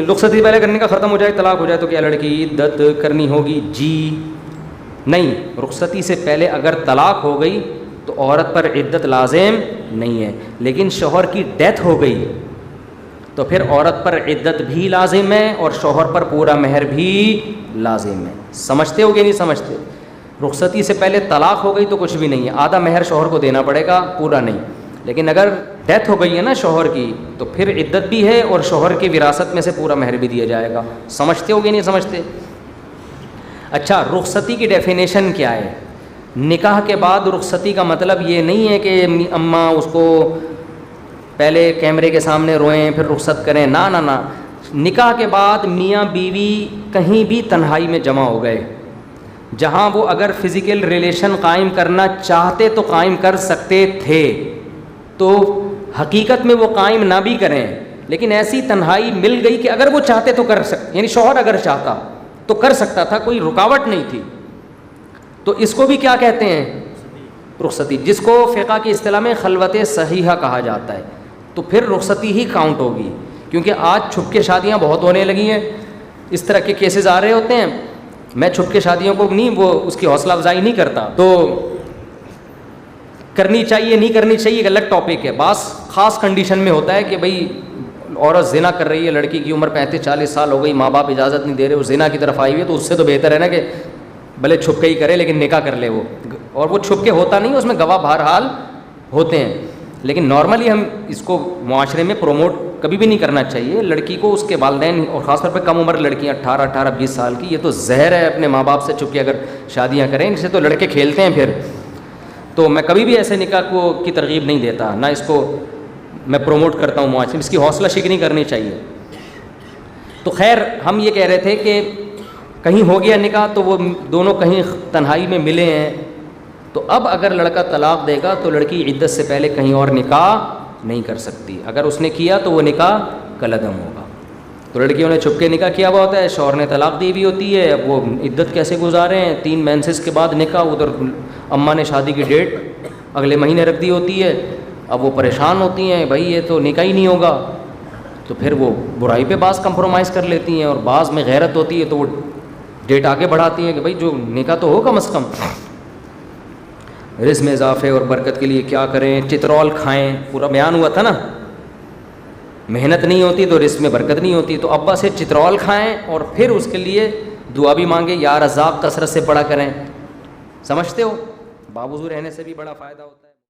رخصتی پہلے کرنے کا ختم ہو جائے, طلاق ہو جائے, تو کیا لڑکی عدت کرنی ہوگی؟ جی نہیں, رخصتی سے پہلے اگر طلاق ہو گئی تو عورت پر عدت لازم نہیں ہے, لیکن شوہر کی ڈیتھ ہو گئی تو پھر عورت پر عدت بھی لازم ہے اور شوہر پر پورا مہر بھی لازم ہے. سمجھتے ہو کہ نہیں سمجھتے؟ رخصتی سے پہلے طلاق ہو گئی تو کچھ بھی نہیں ہے, آدھا مہر شوہر کو دینا پڑے گا, پورا نہیں. لیکن اگر ڈیتھ ہو گئی ہے نا شوہر کی تو پھر عدت بھی ہے اور شوہر کی وراثت میں سے پورا مہر بھی دیا جائے گا. سمجھتے ہو کہ نہیں سمجھتے؟ اچھا, رخصتی کی ڈیفینیشن کیا ہے؟ نکاح کے بعد رخصتی کا مطلب یہ نہیں ہے کہ اماں اس کو پہلے کیمرے کے سامنے روئیں پھر رخصت کریں, نہ نہ نہ. نکاح کے بعد میاں بیوی کہیں بھی تنہائی میں جمع ہو گئے, جہاں وہ اگر فزیکل ریلیشن قائم کرنا چاہتے تو قائم کر سکتے تھے, تو حقیقت میں وہ قائم نہ بھی کریں, لیکن ایسی تنہائی مل گئی کہ اگر وہ چاہتے تو کر سکتے, یعنی شوہر اگر چاہتا تو کر سکتا تھا, کوئی رکاوٹ نہیں تھی. تو اس کو بھی کیا کہتے ہیں؟ رخصتی, جس کو فقہ کی اصطلاح میں خلوت صحیحہ کہا جاتا ہے. تو پھر رخصتی ہی کاؤنٹ ہوگی, کیونکہ آج چھپ کے شادیاں بہت ہونے لگی ہیں, اس طرح کے کیسز آ رہے ہوتے ہیں. میں چھپ کے شادیوں کو نہیں, وہ اس کی حوصلہ افزائی نہیں کرتا, تو کرنی چاہیے نہیں کرنی چاہیے ایک الگ ٹاپک ہے. بعض خاص کنڈیشن میں ہوتا ہے کہ بھئی عورت زنا کر رہی ہے, لڑکی کی عمر 35-40 سال ہو گئی, ماں باپ اجازت نہیں دے رہے, وہ زنا کی طرف آئی ہوئی ہے, تو اس سے تو بہتر ہے نا کہ بھلے چھپ کے ہی کرے لیکن نکاح کر لے وہ. اور وہ چھپ کے ہوتا نہیں, اس میں گواہ بہرحال ہوتے ہیں, لیکن نارملی ہم اس کو معاشرے میں پروموٹ کبھی بھی نہیں کرنا چاہیے. لڑکی کو اس کے والدین, اور خاص طور پہ کم عمر لڑکیاں 18-20 سال کی, یہ تو زہر ہے اپنے ماں باپ سے چھپ کے اگر شادیاں کریں, ان سے تو لڑکے کھیلتے ہیں پھر. تو میں کبھی بھی ایسے نکاح کو کی ترغیب نہیں دیتا, نہ اس کو میں پروموٹ کرتا ہوں معاشرے میں, اس کی حوصلہ شکنی کرنی چاہیے. تو خیر ہم یہ کہہ رہے تھے کہ کہیں ہو گیا نکاح تو وہ دونوں کہیں تنہائی میں ملے ہیں, تو اب اگر لڑکا طلاق دے گا تو لڑکی عدت سے پہلے کہیں اور نکاح نہیں کر سکتی. اگر اس نے کیا تو وہ نکاح کالعدم ہوگا. تو لڑکیوں نے چھپ کے نکاح کیا ہوا ہوتا ہے, شوہر نے طلاق دی ہوئی ہوتی ہے, اب وہ عدت کیسے گزاریں؟ 3 مینسز کے بعد نکاح, ادھر اماں نے شادی کی ڈیٹ اگلے مہینے رکھ دی ہوتی ہے, اب وہ پریشان ہوتی ہیں, بھائی یہ تو نکاح ہی نہیں ہوگا. تو پھر وہ برائی پہ بعض کمپرومائز کر لیتی ہیں, اور بعض میں غیرت ہوتی ہے تو وہ ڈیٹ آگے بڑھاتی ہیں کہ بھائی جو نکاح تو ہو کم از کم. رزق میں اضافے اور برکت کے لیے کیا کریں؟ چترول کھائیں, پورا بیان ہوا تھا نا. محنت نہیں ہوتی تو رزق میں برکت نہیں ہوتی, تو ابا سے چترول کھائیں اور پھر اس کے لیے دعا بھی مانگے, یا رزاق کثرت سے پڑھا کریں. سمجھتے ہو؟ باوضو رہنے سے بھی بڑا فائدہ ہوتا ہے.